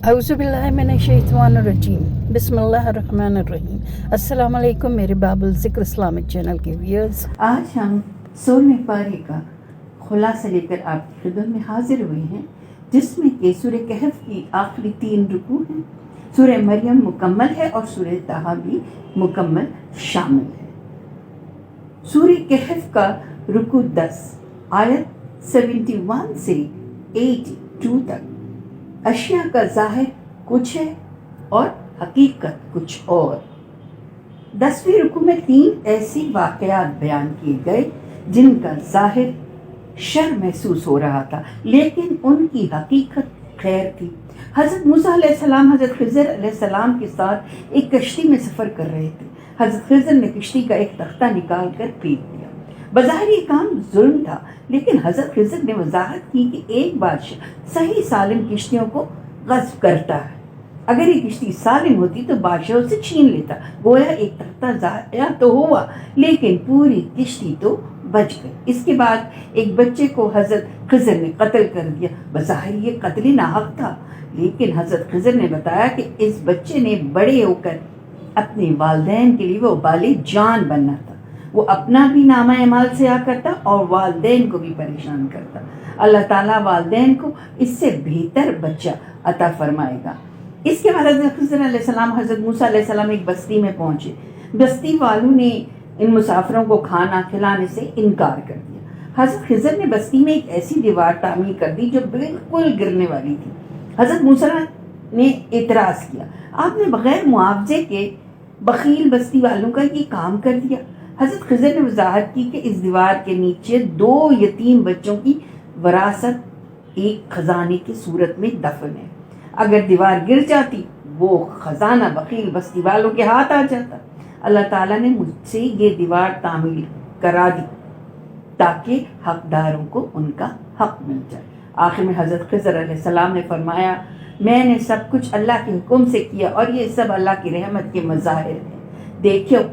औज़ुबिल्लाहिमिनश्शैतानिर्रजीम बिस्मिल्लाहिर्रहमानिर्रहीम। अस्सलाम वालेकुम मेरे बाबुल ज़िक्र इस्लामिक चैनल के व्यूअर्स। आज हम 16वें पारे का खुलासा लेकर आपकी खिदमत में हाजिर हुए हैं, जिसमें कि सूरह कहफ की आखिरी 3 रुकू हैं। सूरह मरियम मुकम्मल है और सूरह ताहा भी मुकम्मल शामिल है। सूरह कहफ का रुकू 10 आयत 71 से 82 तक। अशिया का ज़ाहिर कुछ है और हकीकत कुछ और। 10वें रुकू में 3 ऐसे वाक़यात बयान किए गए जिनका ज़ाहिर शर महसूस हो रहा था, लेकिन उनकी हकीकत खैर थी। हज़रत मूसा अलैहिस्सलाम हज़रत खिज़र अलैहिस्सलाम के साथ एक कश्ती में सफ़र कर रहे थे। हज़रत खिज़र ने कश्ती का एक तख्ता निकाल कर फेंक दिया। बज़ाहिर ये काम जुल्म था, लेकिन हज़रत खिज़र ने वजाहत की कि एक बादशाह सही सालिम किश्तियों को ग़स्ब करता है। अगर ये किश्ती सालिम होती तो बादशाह उसे छीन लेता। गोया एक तख्ता ज़ाया तो हुआ, लेकिन पूरी किश्ती तो बच गई। इसके बाद एक बच्चे को हज़रत खिज़र ने कत्ल कर दिया। बज़ाहिर ये कत्ल नाहक था, लेकिन हज़रत खिज़र ने बताया कि इस बच्चे ने बड़े होकर अपने वालिदैन के लिए वो बाले जान बनना था। वो अपना भी नामा अमाल सया करता और वालिदैन को भी परेशान करता। अल्लाह ताला वालिदैन को इससे बेहतर बच्चा अता फरमाएगा। इसके बाद हज़रत खिज़र अलैहिस्सलाम हज़रत मूसा अलैहिस्सलाम एक बस्ती में पहुंचे। बस्ती वालों ने इन मुसाफिरों को खाना खिलाने से इनकार कर दिया। हज़रत खिज़र ने बस्ती में एक ऐसी दीवार तामीर कर दी जो बिल्कुल गिरने वाली थी। हज़रत मूसा ने एतराज़ किया, आपने बग़ैर मुआवजे के बखील बस्ती वालों का ये काम कर दिया। हज़रत खिज़र ने वजाहत की कि इस दीवार के नीचे 2 यतीम बच्चों की वरासत एक खजाने की सूरत में दफन है। अगर दीवार गिर जाती, वो खजाना बखील बस्ती वालों के हाथ आ जाता। अल्लाह ताला ने मुझसे ये दीवार तामीर करा दी ताकि हकदारों को उनका हक मिल जाए। आखिर में हज़रत खिज़र अलैहिस्सलाम ने फरमाया, मैंने सब कुछ अल्लाह के हुक्म से किया और ये सब अल्लाह की रहमत के मज़ाहिर हैं। देखियो,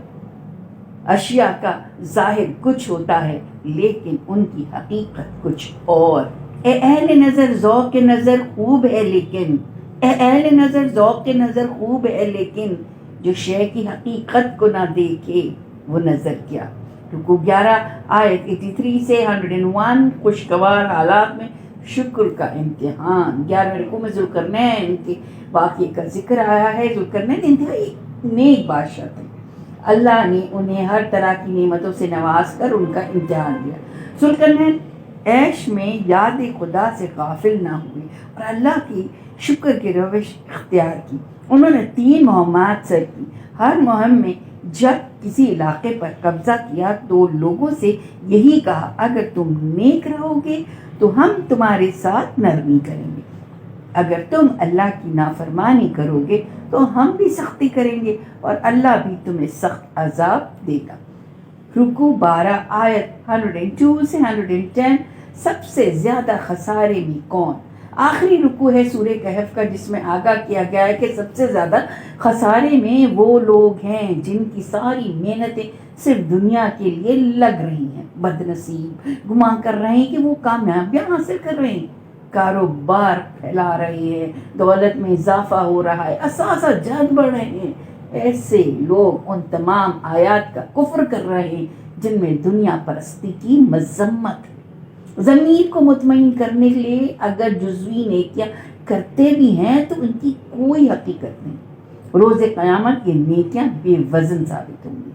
अशिया का ज़ाहिर कुछ होता है, लेकिन उनकी हकीकत कुछ और। ए अहले नज़र ज़ौक़ नज़र खूब है, लेकिन ए अहले नज़र ज़ौक़ नज़र खूब है, लेकिन जो शय की हकीकत को ना देखे वो नज़र क्या। रुकू 11 आयत 83 से 101। खुशगवार हालात में शुक्र का इम्तिहान। 11वें रुकू में ज़ुल्करनैन के वाक़े का जिक्र आया है। ज़ुल्करनैन इंतहाई नेक बादशाह थे। अल्लाह ने उन्हें हर तरह की नेमतों से नवाज कर उनका इम्तिहान दिया। ज़ुल्करनैन ऐश में याद खुदा से गाफिल ना हुए और अल्लाह की शुक्र की रविश इख्तियार की। उन्होंने 3 मुहिम्मात सर की। हर मुहिम में जब किसी इलाके पर कब्जा किया तो लोगों से यही कहा, अगर तुम नेक रहोगे तो हम तुम्हारे साथ नरमी करेंगे, अगर तुम अल्लाह की नाफरमानी करोगे तो हम भी सख्ती करेंगे और अल्लाह भी तुम्हें सख्त अजाब देगा। रुकू 12 आयत 102 से 110। सबसे ज़्यादा खसारे में कौन। आखिरी रुकू है सूरह कहफ का, जिसमें आगाह किया गया है कि सबसे ज़्यादा खसारे में वो लोग हैं जिनकी सारी मेहनतें सिर्फ दुनिया के लिए लग रही हैं। बदनसीब गुमान कर रहे हैं कि वो कामयाबियाँ हासिल कर रहे हैं, कारोबार फैला रहे हैं, दौलत में इजाफा हो रहा है, असासा जग बढ़ रहे हैं। ऐसे लोग उन तमाम आयात का कुफ्र कर रहे हैं जिनमें दुनिया परस्ती की मजम्मत है। ज़मीर को मुतमईन करने के लिए अगर जुज़वी नेकियां करते भी हैं तो उनकी कोई हकीकत नहीं। रोज़े क़यामत ये नेकियां बेवज़न साबित होंगी।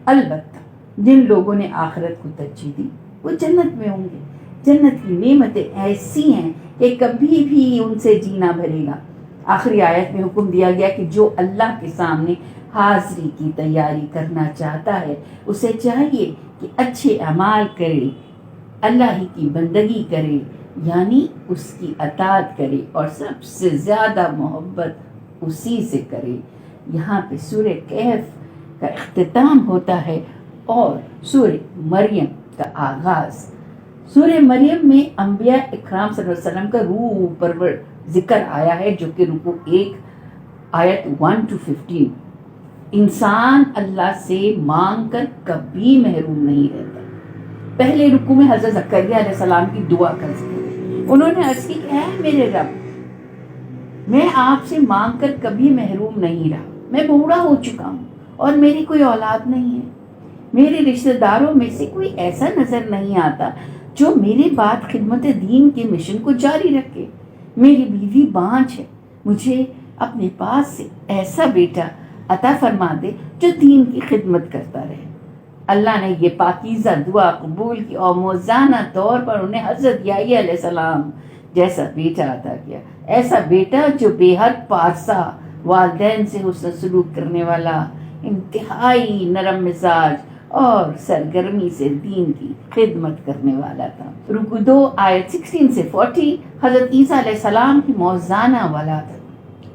अलबत्ता जिन लोगों ने आखिरत को तरजीह दी वो जन्नत में होंगे। जन्नत की नेमतें ऐसी हैं कि कभी भी उनसे जी ना भरेगा। आखिरी आयत में हुक्म दिया गया कि जो अल्लाह के सामने हाज़री की तैयारी करना चाहता है उसे चाहिए कि अच्छे अमाल करे, अल्लाह ही की बंदगी करे, यानी उसकी अताअत करे और सबसे ज़्यादा मोहब्बत उसी से करे। यहाँ पे सूरह कहफ का इख्तिताम होता है और सूरह मरियम का आगाज़। सूरह मरियम में अंबिया इकराम सल्लल्लाहु अलैहि वसल्लम का रूह परवर जिक्र आया है, जो कि रुकू 1 आयत 1 to 15। इंसान अल्लाह से मांग कर कभी महरूम नहीं रहता। पहले रुकू में हज़रत ज़करिया अलैहिस्सलाम की दुआ का जिक्र। उन्होंने अर्ज़ की, ऐ मेरे रब, میں آپ سے مانگ کر کبھی محروم نہیں رہا. میں بوڑھا ہو چکا ہوں اور میری کوئی اولاد نہیں ہے. میرے رشتہ داروں میں سے کوئی ایسا نظر نہیں آتا جو میرے بعد خدمت دین کے مشن کو جاری رکھے. میری بیوی بانجھ ہے. مجھے اپنے پاس سے ایسا بیٹا عطا فرما دے جو دین کی خدمت کرتا رہے. اللہ نے یہ پاکیزہ دعا قبول کی اور موزانہ طور پر انہیں حضرت یحییٰ علیہ السلام جیسا بیٹا عطا کیا. ایسا بیٹا جو بے حد پارسا، والدین سے حسن سلوک کرنے والا، انتہائی نرم مزاج اور سرگرمی سے دین کی خدمت کرنے والا تھا. رکو 2 آیت 16 سے 40 حضرت عیسیٰ علیہ السلام کی موزانہ ولادت.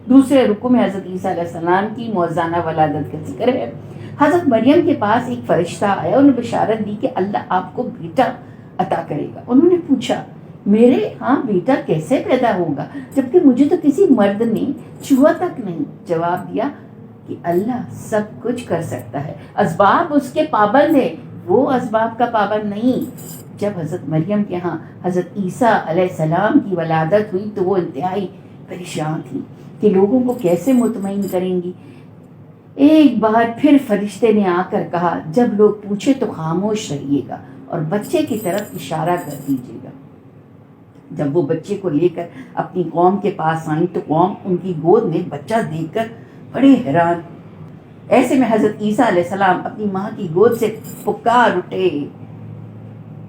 دوسرے رکو میں حضرت عیسیٰ علیہ السلام کی موزانہ ولادت کا ذکر ہے. حضرت مریم کے پاس ایک فرشتہ آیا. انہیں بشارت دی کہ اللہ آپ کو بیٹا عطا کرے گا. انہوں نے پوچھا میرے ہاں بیٹا کیسے پیدا ہوگا جبکہ مجھے تو کسی مرد نے چھوا تک نہیں. جواب دیا کہ اللہ سب کچھ کر سکتا ہے، اسباب اس کے پابند ہے، وہ اسباب کا پابند نہیں. جب حضرت مریم کے ہاں حضرت عیسیٰ علیہ السلام کی ولادت ہوئی تو وہ انتہائی پریشان تھی کہ لوگوں کو کیسے مطمئن کریں گی. ایک بار پھر فرشتے نے آ کر کہا جب لوگ پوچھے تو خاموش رہیے گا اور بچے کی طرف اشارہ کر دیجیے گا. جب وہ بچے کو لے کر اپنی قوم کے پاس آئیں تو قوم ان کی گود میں بچہ دیکھ کر بڑے حیران. ایسے میں حضرت عیسیٰ علیہ السلام اپنی ماں کی گود سے پکار اٹھے،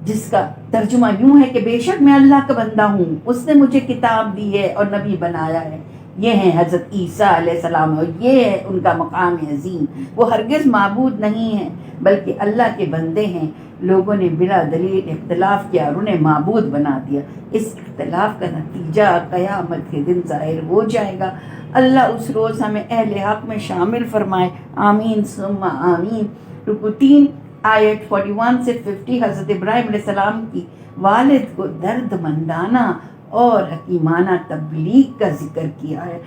جس کا ترجمہ یوں ہے کہ بے شک میں اللہ کا بندہ ہوں، اس نے مجھے کتاب دی ہے اور نبی بنایا ہے. یہ ہیں حضرت عیسیٰ علیہ السلام اور یہ ہے ان کا مقام عظیم. وہ ہرگز معبود نہیں ہیں بلکہ اللہ کے بندے ہیں. لوگوں نے بلا دلیل اختلاف کیا اور انہیں معبود بنا دیا. اس اختلاف کا نتیجہ قیامت کے دن ظاہر ہو جائے گا. اللہ اس روز ہمیں اہل حق میں شامل فرمائے. آمین ثم آمین. رکو 3 آیت 41 سے 50 حضرت ابراہیم علیہ السلام کی والد کو درد مندانہ اور حکیمانہ تبلیغ کا ذکر کیا ہے.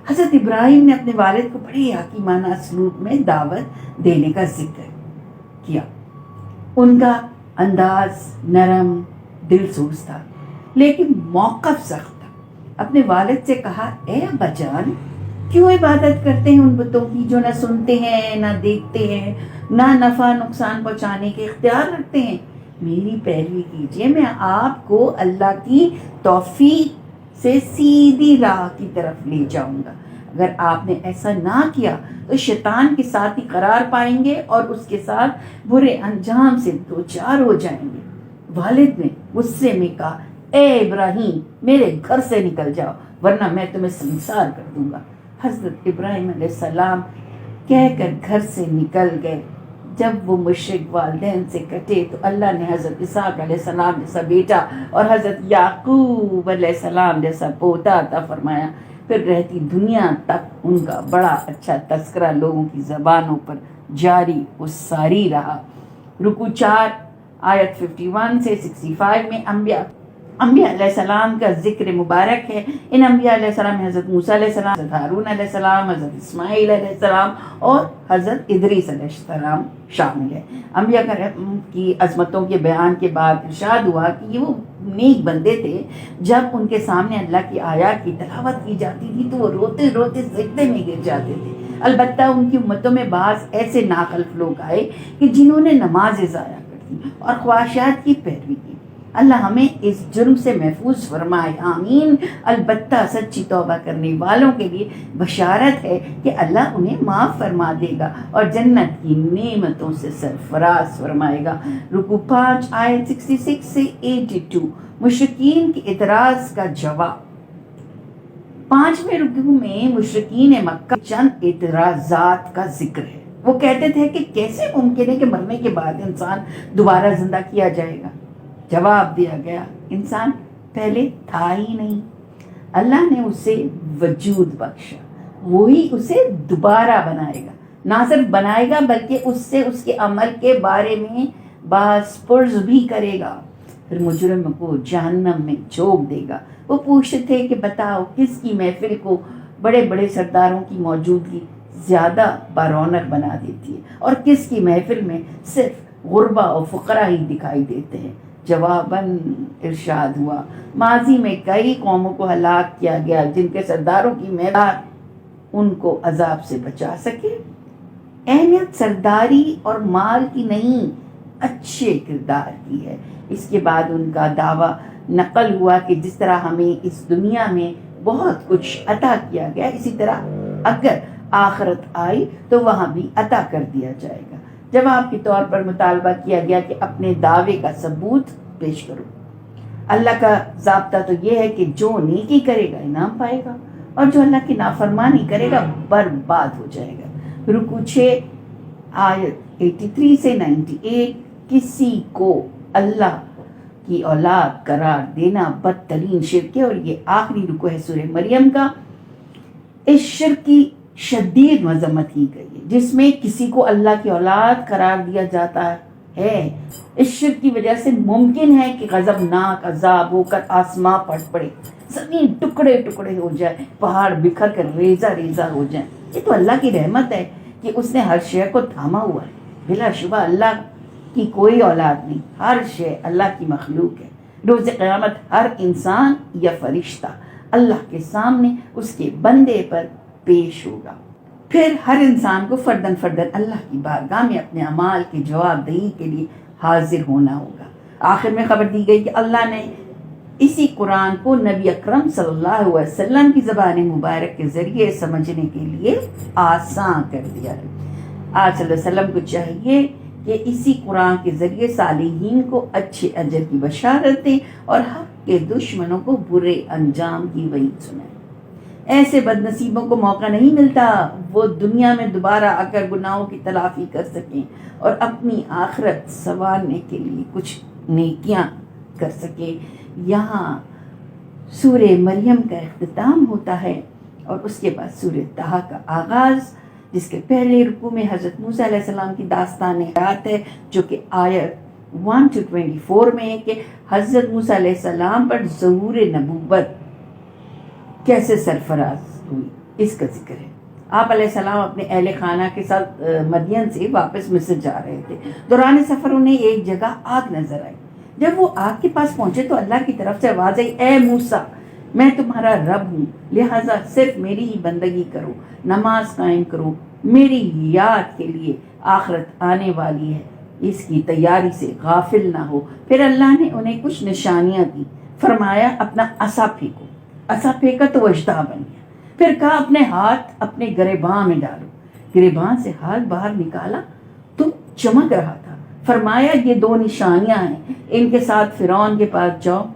حضرت ابراہیم نے اپنے والد کو بڑے حکیمانہ اسلوب میں دعوت دینے کا ذکر کیا. ان کا انداز نرم دل سوز تھا لیکن موقف سخت تھا. اپنے والد سے کہا اے ابا جان، کیوں عبادت کرتے ہیں ان بتوں کی جو نہ سنتے ہیں نہ دیکھتے ہیں نہ نفع نقصان پہنچانے کے اختیار رکھتے ہیں؟ میری پیروی کیجیے، میں آپ کو اللہ کی توفیق سے سیدھی راہ کی طرف لے جاؤں گا. اگر آپ نے ایسا نہ کیا تو شیطان کے ساتھ ہی قرار پائیں گے اور اس کے ساتھ برے انجام سے دوچار ہو جائیں گے. والد نے غصے میں کہا اے ابراہیم، میرے گھر سے نکل جاؤ ورنہ میں تمہیں سنسار کر دوں گا. حضرت ابراہیم علیہ السلام کہہ کر گھر سے نکل گئے. جب وہ مشرک والدین سے کٹے تو اللہ نے حضرت اسحاق علیہ السلام جیسا بیٹا اور حضرت یعقوب علیہ السلام جیسا پوتا عطا فرمایا. پھر رہتی دنیا تک ان کا بڑا اچھا تذکرہ لوگوں کی زبانوں پر جاری و ساری رہا. رکو 4 آیت 51 سے 65 میں انبیاء علیہ السلام کا ذکر مبارک ہے. ان انبیاء علیہ السلام میں حضرت موسیٰ علیہ السلام، حضرت ہارون علیہ السلام، حضرت اسماعیل علیہ السلام اور حضرت ادریس علیہ السلام شامل ہے. انبیاء کی عظمتوں کے بیان کے بعد ارشاد ہوا کہ یہ وہ نیک بندے تھے جب ان کے سامنے اللہ کی آیات کی تلاوت کی جاتی تھی تو وہ روتے روتے سجدے میں گر جاتے تھے. البتہ ان کی امتوں میں بعض ایسے ناخلف لوگ آئے کہ جنہوں نے نمازیں ضائع کر دی اور خواہشات کی پیروی کی. اللہ ہمیں اس جرم سے محفوظ فرمائے. آمین. البتہ سچی توبہ کرنے والوں کے لیے بشارت ہے کہ اللہ انہیں معاف فرما دے گا اور جنت کی نعمتوں سے سرفراز فرمائے گا. رکو 5 آیت 66 سے 82 مشرکین کے اعتراض کا جواب. 5ویں رکوع میں مشرکین مکہ چند اعتراضات کا ذکر ہے. وہ کہتے تھے کہ کیسے ممکن ہے کہ مرنے کے بعد انسان دوبارہ زندہ کیا جائے گا؟ جواب دیا گیا انسان پہلے تھا ہی نہیں، اللہ نے اسے وجود بخشا، وہی اسے دوبارہ بنائے گا. نہ صرف بنائے گا بلکہ اس سے اس کے عمل کے بارے میں باز پرس بھی کرے گا. پھر مجرم کو جہنم میں جھونک دے گا. وہ پوچھتے تھے کہ بتاؤ کس کی محفل کو بڑے بڑے سرداروں کی موجودگی زیادہ بارونق بنا دیتی ہے اور کس کی محفل میں صرف غربا اور فقراء ہی دکھائی دیتے ہیں. जवाबन इरशाद हुआ, माजी में कई कौमों को हलाक किया गया जिनके सरदारों की मेदार उनको अजाब से बचा सके। अहमियत सरदारी और माल की नहीं, अच्छे किरदार की है। इसके बाद उनका दावा नकल हुआ कि जिस तरह हमें इस दुनिया में बहुत कुछ अता किया गया, इसी तरह अगर आखिरत आई तो वहाँ भी अता कर दिया जाएगा। जवाब के तौर पर मुतालबा किया गया कि अपने दावे का सबूत पेश करो। अल्लाह का ज़ाब्ता तो ये है कि जो नेकी करेगा इनाम पाएगा और जो अल्लाह की नाफरमानी करेगा बर्बाद हो जाएगा। रुकू 6 आयत 83 से 98। किसी को अल्लाह की औलाद करार देना बदतरीन शिर्क है और ये आखिरी रुकू है सूरह मरियम का। इस शिर्क की शदीद मजम्मत की गई है जिसमें किसी को अल्लाह की औलाद करार दिया जाता है। इस शिर्क की वजह से मुमकिन है कि गजबनाक अजाब होकर आसमां फट पड़े, जमीन टुकड़े टुकड़े हो जाए, पहाड़ बिखर कर रेजा रेजा हो जाए। ये तो अल्लाह की रहमत है कि उसने हर शय को थामा हुआ है। बिलाशुबा अल्लाह की कोई औलाद नहीं, हर शय अल्लाह की मखलूक है। रोज़ क़यामत हर इंसान या फरिश्ता अल्लाह के सामने उसके बंदे पर पेश होगा। फिर हर इंसान को फर्दन फर्दन अल्लाह की बारगाह में अपने अमाल की जवाबदेही के लिए हाजिर होना होगा। आखिर में खबर दी गई कि अल्लाह ने इसी कुरान को नबी अकरम सल्लल्लाहु अलैहि वसल्लम की ज़बान मुबारक के ज़रिए समझने के लिए आसान कर दिया है। आज सल्लल्लाहु अलैहि वसल्लम को चाहिए कि इसी कुरान के ज़रिए सालिहीन को अच्छे अजर की बशारत दें और हक के दुश्मनों को बुरे अंजाम की वईद सुनाएं। ऐसे बदनसीबों को मौका नहीं मिलता वो दुनिया में दोबारा आकर गुनाहों की तलाफी कर सकें और अपनी आखिरत संवारने के लिए कुछ नेकियां कर सके। यहाँ सूरह मरियम का इख्तिताम होता है और उसके बाद सूरह ताहा का आगाज़, जिसके पहले रुकू में हज़रत मूसा अलैहिस्सलाम की दास्तान हयात है, जो कि आयत 1 to 24 में है कि हज़रत मूसा अलैहिस्सलाम पर ज़हूर नबूवत कैसे सरफराज हुई, इसका जिक्र है। आप अलैहिस्सलाम अपने अहले खाना के साथ मदियन से वापस मिस्र जा रहे थे। दौरान सफ़र उन्हें एक जगह आग नजर आई। जब वो आग के पास पहुंचे तो अल्लाह की तरफ से आवाज़ आई, ए मूसा, मैं तुम्हारा रब हूँ, लिहाजा सिर्फ मेरी ही बंदगी करो, नमाज कायम करो, मेरी याद के लिए आखिरत आने वाली है, इसकी तैयारी से गाफिल ना हो। फिर अल्लाह ने उन्हें कुछ निशानियाँ दी। फरमाया अपना असा फेंको। असा फेंका तो अजदा बन गया। फिर कहा अपने हाथ अपने गिरेबान में डालो। गिरेबान से हाथ बाहर निकाला तो चमक रहा था। फरमाया ये 2 निशानियां हैं, इनके साथ फिरौन के पास जाओ,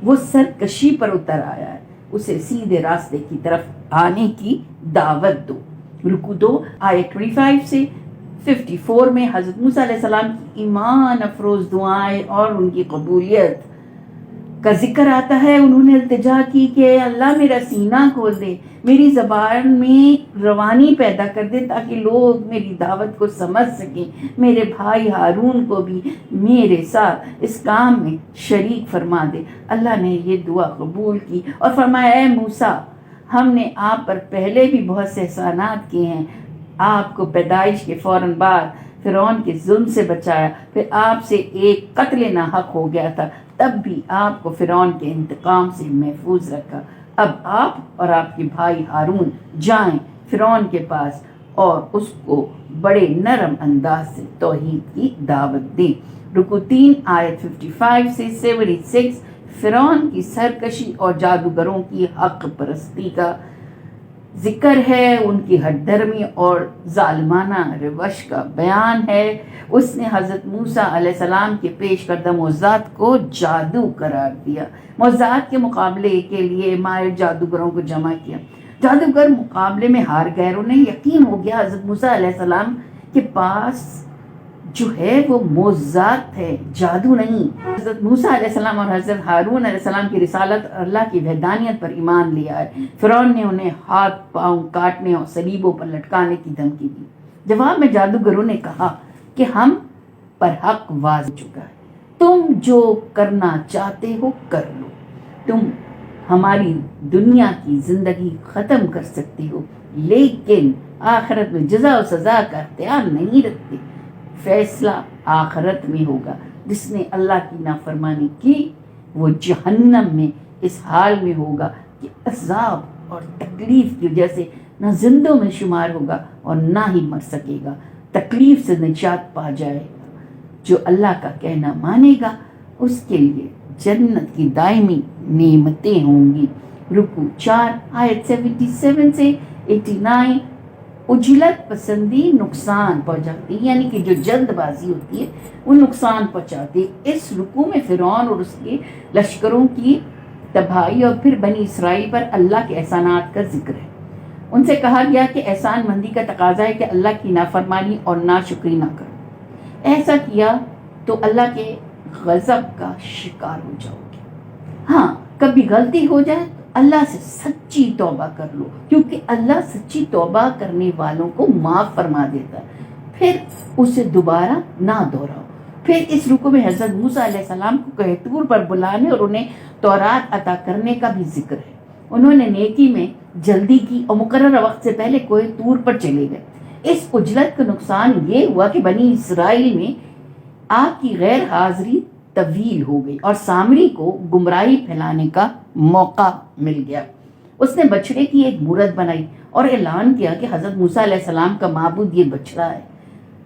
वो सरकशी पर उतर आया है, उसे सीधे रास्ते की तरफ आने की दावत दो। रुकू 2 आयत 25 से 54 में हज़रत मूसा अलैहिस्सलाम की ईमान अफरोज दुआएं और उनकी कबूलियत का जिक्र आता है। उन्होंने इल्तिजा की कि अल्लाह मेरा सीना खोल दे, मेरी ज़बान में रवानी पैदा कर दे ताकि लोग मेरी दावत को समझ सकें, मेरे भाई हारून को भी मेरे साथ इस काम में शरीक फरमा दे। अल्लाह ने ये दुआ कबूल की और फरमाया, ए मूसा, हमने आप पर पहले भी बहुत से एहसानात किए हैं। आपको पैदाइश के फ़ौरन बाद फिरौन के जुल्म से बचाया, फिर आपसे एक कत्ल ना हक हो गया था, तब भी आपको फिरौन के इंतकाम से महफूज रखा। अब आप और आपके भाई हारून जाएं फिरौन के पास और उसको बड़े नरम अंदाज से तौहीद की दावत दें। रुकू 3 आयत 55 से 76 फिरौन की सरकशी और जादूगरों की हक परस्ती का जिक्र है, उनकी हठधर्मी और जालिमाना रवश का बयान है। उसने हज़रत मूसा अलैहिस्सलाम के पेश करदा मौज़ात को जादू करार दिया। मौज़ात के मुकाबले के लिए माहिर जादूगरों को जमा किया। जादूगर मुकाबले में हार गए। उन्हें यकीन हो गया हज़रत मूसा अलैहिस्सलाम के पास जो है वो मौज़ात है, जादू नहीं। हज़रत मूसा अलैहिस्सलाम और हज़रत हारून अलैहिस्सलाम की रिसालत और अल्लाह की वहदानियत पर ईमान लिया है। फिरौन ने उन्हें हाथ पाँव काटने और सलीबों पर लटकाने की धमकी दी। जवाब में जादूगरों ने कहा कि हम पर हक वाज़ चुका है, तुम जो करना चाहते हो कर लो, तुम हमारी दुनिया की ज़िंदगी ख़त्म कर सकते हो, लेकिन आखिरत में जज़ा और सज़ा का अख्तियार नहीं रखते। फैसला आखिरत में होगा। جس نے اللہ کی نافرمانی کی وہ جہنم میں اس حال میں ہوگا کہ عذاب اور تکلیف کی وجہ سے نہ زندوں میں شمار ہوگا اور نہ ہی مر سکے گا، تکلیف سے نجات پا جائے گا۔ جو اللہ کا کہنا مانے گا اس کے لیے جنت کی دائمی نعمتیں ہوں گی۔ رکوع 4 آیت 77 سے 89۔ اجلت پسندی نقصان پہنچاتی، یعنی کہ جو جلد بازی ہوتی ہے وہ نقصان پہنچاتی ہے۔ اس رکوع میں فرعون اور اس کے لشکروں کی تباہی اور پھر بنی اسرائیل پر اللہ کے احسانات کا ذکر ہے۔ ان سے کہا گیا کہ احسان مندی کا تقاضا ہے کہ اللہ کی نافرمانی اور ناشکری نہ کرو، ایسا کیا تو اللہ کے غضب کا شکار ہو جاؤ گے۔ ہاں، کبھی غلطی ہو جائے تو اللہ سے سچی توبہ کر لو، کیونکہ اللہ سچی توبہ کرنے والوں کو معاف فرما دیتا ہے، پھر اسے دوبارہ نہ دہراؤ۔ پھر اس رکوع میں حضرت موسیٰ علیہ السلام کو کوہ طور پر بلانے اور انہیں تورات عطا کرنے کا بھی ذکر ہے۔ انہوں نے نیکی میں جلدی کی اور مقررہ وقت سے پہلے کوہ طور پر چلے گئے۔ اس عجلت کا نقصان یہ ہوا کہ بنی اسرائیل میں آگ کی غیر حاضری طویل ہو گئی اور سامری کو گمراہی پھیلانے کا موقع مل گیا۔ اس نے بچڑے کی ایک مورت بنائی اور اعلان کیا کہ حضرت موسیٰ علیہ السلام کا معبود یہ بچڑا ہے۔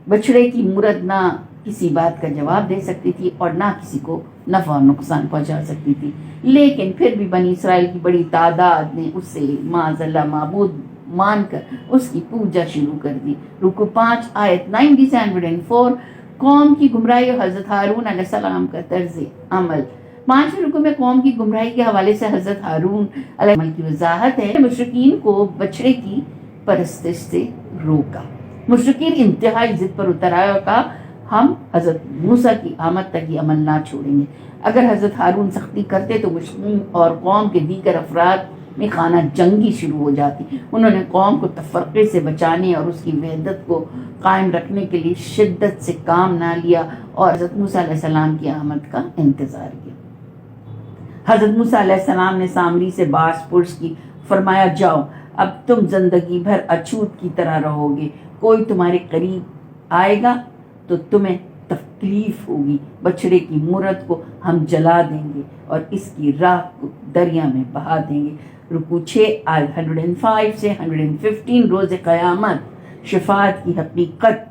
بچڑے کی مورت نہ کسی بات کا جواب دے سکتی تھی اور نہ کسی کو نفع و نقصان پہنچا سکتی تھی، لیکن پھر بھی بنی اسرائیل کی بڑی تعداد نے اسے معاذ اللہ معبود مان کر اس کی پوجا شروع کر دی۔ رکوع 5 آیت 90 سے 104۔ قوم کی گمراہی اور حضرت ہارون علیہ السلام کا طرز عمل۔ 5ویں رکوع میں قوم کی گمراہی کے حوالے سے حضرت ہارون علیہ السلام کی وضاحت ہے۔ مشرکین کو بچڑے کی پرستش سے روکا۔ مشرکین انتہائی ضد پر اتر آئے اور کہا ہم حضرت موسیٰ کی آمد تک یہ عمل نہ چھوڑیں گے۔ اگر حضرت ہارون سختی کرتے تو مشرکین اور قوم کے دیگر افراد میں خانہ جنگی شروع ہو جاتی۔ انہوں نے قوم کو تفرقے سے بچانے اور اس کی وحدت کو قائم رکھنے کے لیے شدت سے کام نہ لیا اور حضرت موسیٰ علیہ السلام کی آمد کا انتظار کیا۔ حضرت موسیٰ علیہ السلام نے سامری سے باس پرس کی، فرمایا جاؤ، اب تم زندگی بھر اچھوت کی طرح رہو گے، کوئی تمہارے قریب آئے گا تو تمہیں تکلیف ہوگی۔ بچڑے کی مورت کو ہم جلا دیں گے اور اس کی راکھ کو دریا میں بہا دیں گے۔ رکوع 6 آیت 105 سے 115۔ روز قیامت شفاعت کی حقیقت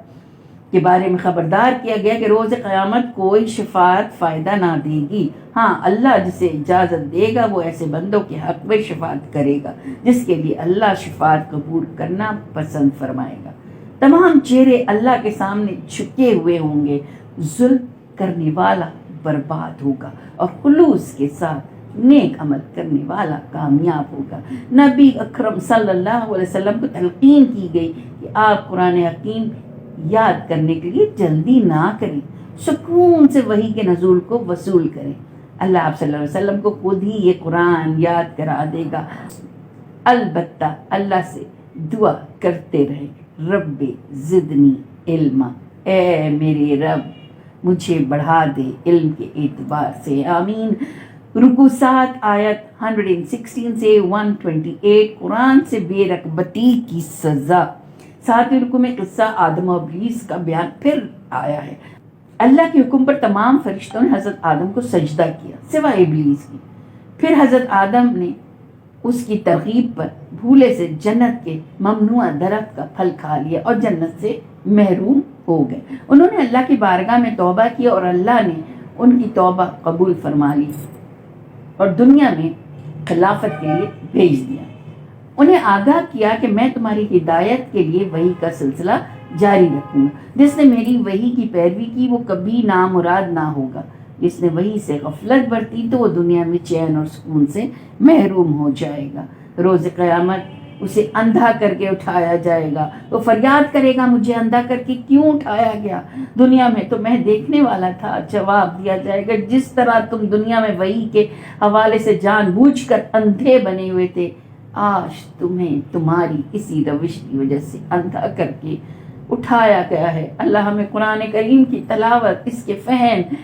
کے بارے میں خبردار کیا گیا کہ روز قیامت کوئی شفاعت فائدہ نہ دے گی۔ ہاں، اللہ جسے اجازت دے گا وہ ایسے بندوں کے حق میں شفاعت کرے گا جس کے لیے اللہ شفاعت قبول کرنا پسند فرمائے گا۔ تمام چہرے اللہ کے سامنے جھکے ہوئے ہوں گے، ظلم کرنے والا برباد ہوگا اور خلوص کے ساتھ نیک عمل کرنے والا کامیاب ہوگا۔ نبی اکرم صلی اللہ علیہ وسلم کو تلقین کی گئی کہ آپ قرآن حکیم یاد کرنے کے لیے جلدی نہ کریں، سکون سے وحی کے نزول کو وصول کریں۔ اللہ آپ صلی اللہ علیہ وسلم کو خود ہی یہ قرآن یاد کرا دے گا۔ البتہ اللہ سے دعا کرتے رہے، رب زدنی علما، اے میرے رب مجھے بڑھا دے علم کے اعتبار سے، آمین۔ رکوع 7 آیت 116 سے 128۔ قرآن سے بے رغبتی کی سزا۔ 7ویں رکوع میں قصہ آدم و ابلیس کا بیان پھر آیا ہے۔ اللہ کے حکم پر تمام فرشتوں نے حضرت آدم کو سجدہ کیا سوائے ابلیس کی۔ پھر حضرت آدم نے اس کی ترغیب پر بھولے سے جنت کے ممنوع درخت کا پھل کھا لیا اور جنت سے محروم ہو گئے۔ انہوں نے اللہ کی بارگاہ میں توبہ کی اور اللہ نے ان کی توبہ قبول فرما لی اور دنیا میں خلافت کے لیے بھیج دیا۔ انہیں آگاہ کیا کہ میں تمہاری ہدایت کے لیے وحی کا سلسلہ جاری رکھوں گا، جس نے میری وحی کی پیروی کی وہ کبھی نامراد نہ ہوگا، جس نے وحی سے غفلت برتی تو وہ دنیا میں چین اور سکون سے محروم ہو جائے گا۔ روز قیامت اسے اندھا کر کے اٹھایا جائے گا، وہ فریاد کرے گا مجھے اندھا کر کے کیوں اٹھایا گیا، دنیا میں تو میں دیکھنے والا تھا۔ جواب دیا جائے گا جس طرح تم دنیا میں وحی کے حوالے سے جان بوجھ کر اندھے بنے ہوئے تھے، آج تمہیں تمہاری اسی روش کی وجہ سے اندھا کر کے اٹھایا گیا ہے۔ اللہ ہمیں قرآن کریم کی تلاوت، اس کے فہم،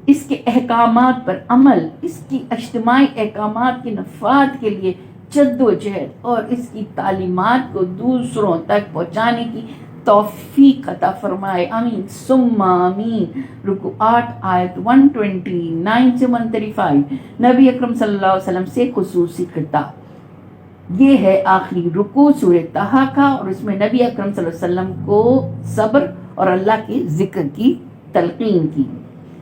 اس کے احکامات پر عمل، اس کی اجتماعی احکامات کے نفاذ کے لیے جد و جہد اور اس کی تعلیمات کو دوسروں تک پہنچانے کی तौफीक अता फरमाए, आमीन सुम्मा आमीन। रुकू 8 आयत 129 से 135 नबी अकरम सल्लल्लाहु अलैहि वसल्लम से खुसूसी खिताब। ये है आखिरी रुकू सूरह तहा का, और इसमें नबी अकरम सल्लल्लाहु अलैहि वसल्लम को सब्र और अल्लाह के जिक्र की तलकीन की।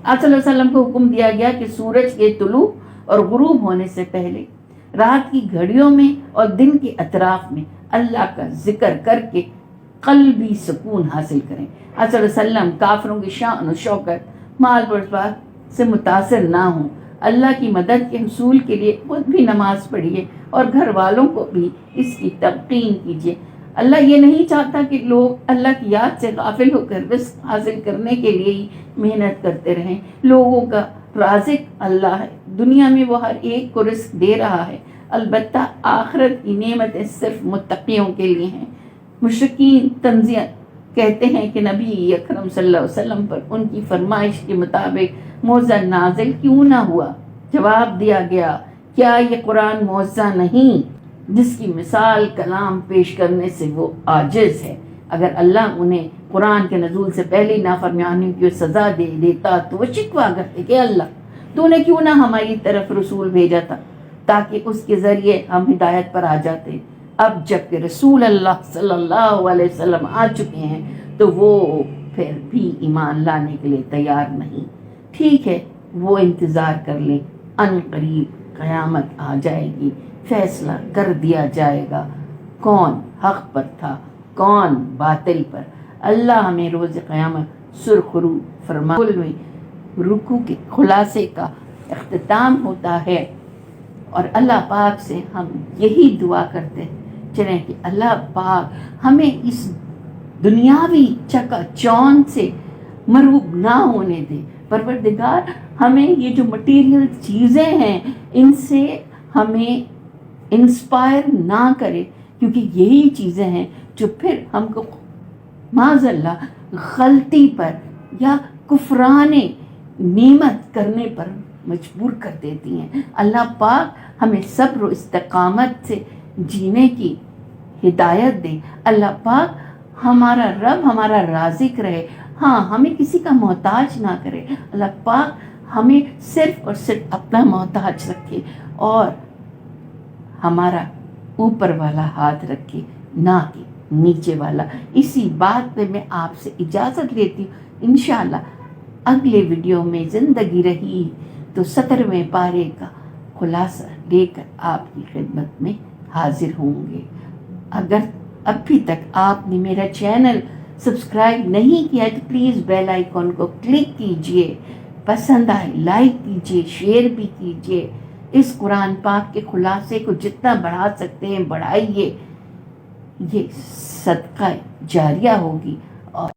आप सल्लल्लाहु अलैहि वसल्लम को हुक्म दिया गया कि सूरज के तुलू और गुरूब होने से पहले रात की घड़ियों में और दिन के अतराफ में अल्लाह का जिक्र करके कल्बी सुकून हासिल करें। आप सल्लल्लाहु अलैहि वसल्लम काफिरों की शान और शौकत, माल बर्बाद से मुतासर ना हों। अल्लाह की मदद के हसूल के लिए खुद भी नमाज पढ़िए और घर वालों को भी इसकी तलकीन कीजिए। अल्लाह ये नहीं चाहता कि लोग अल्लाह की याद से गाफिल होकर रिस्क हासिल करने के लिए ही मेहनत करते रहें। लोगों का राज़िक अल्लाह है, दुनिया में वो हर एक को रिस्क दे रहा है, अलबत्ता आखिरत की नेमतें सिर्फ मुत्तकियों के लिए हैं। मुशरिकीन तंज़िया कहते हैं कि नबी अकरम सल्लल्लाहु अलैहि वसल्लम पर उनकी फरमाइश के मुताबिक मौज़ा नाजिल क्यों ना हुआ। जवाब दिया गया, क्या ये कुरान मौज़ा नहीं जिसकी मिसाल कलाम पेश करने से वो आजिज़ है। अगर अल्लाह उन्हें कुरान के नज़ूल से पहले नाफरमानी की सज़ा दे देता तो वो शिकवा करते कि अल्लाह तूने क्यों ना हमारी तरफ रसूल भेजा था ताकि उसके ज़रिए हम हिदायत पर आ जाते। अब जबकि रसूल अल्लाह सल्लल्लाहु अलैहि वसल्लम आ चुके हैं तो वो फिर भी ईमान लाने के लिए तैयार नहीं। ठीक है, वो इंतज़ार कर ले, अनकरीब क़यामत आ जाएगी, फैसला कर दिया जाएगा कौन हक़ पर था कौन बातिल पर। अल्लाह हमें रोज़ क़यामत सुरखरू फरमाए में रुकू के खुलासे का इख्तिताम होता है, और अल्लाह पाक से हम यही दुआ करते चलें कि अल्लाह पाक हमें इस दुनियावी चकाचौंध से मरूब ना होने दे। परवरदिगार हमें ये जो मटीरियल चीज़ें हैं इनसे हमें इंस्पायर ना करे, क्योंकि यही चीज़ें हैं जो फिर हमको माज़अल्लाह गलती पर या कुफराने नेमत करने पर मजबूर कर देती हैं। अल्लाह पाक हमें सब्र और इस्तिकामत से जीने की हिदायत दे। अल्लाह पाक हमारा रब हमारा राज़िक रहे, हाँ हमें किसी का मोहताज ना करे। अल्लाह पाक हमें सिर्फ और सिर्फ अपना मोहताज रखे और हमारा ऊपर वाला हाथ रखे, ना कि नीचे वाला। इसी बात पे मैं आपसे इजाज़त लेती हूँ। इंशाअल्लाह अगले वीडियो में ज़िंदगी रही तो 17वें पारे का खुलासा लेकर आपकी खिदमत में हाजिर होंगे। अगर अभी तक आपने मेरा चैनल सब्सक्राइब नहीं किया है तो प्लीज़ बेल आइकॉन को क्लिक कीजिए, पसंद आए लाइक कीजिए, शेयर भी कीजिए। इस कुरान पाक के खुलासे को जितना बढ़ा सकते हैं बढ़ाइए, ये सदका जारिया होगी। और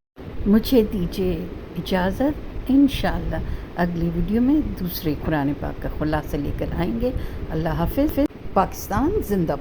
मुझे दीजिए इजाज़त, इंशाअल्लाह अगली वीडियो में दूसरे कुरान पाक का खुलासा लेकर आएंगे। अल्लाह हाफ़िज़। पाकिस्तान जिंदाबाद।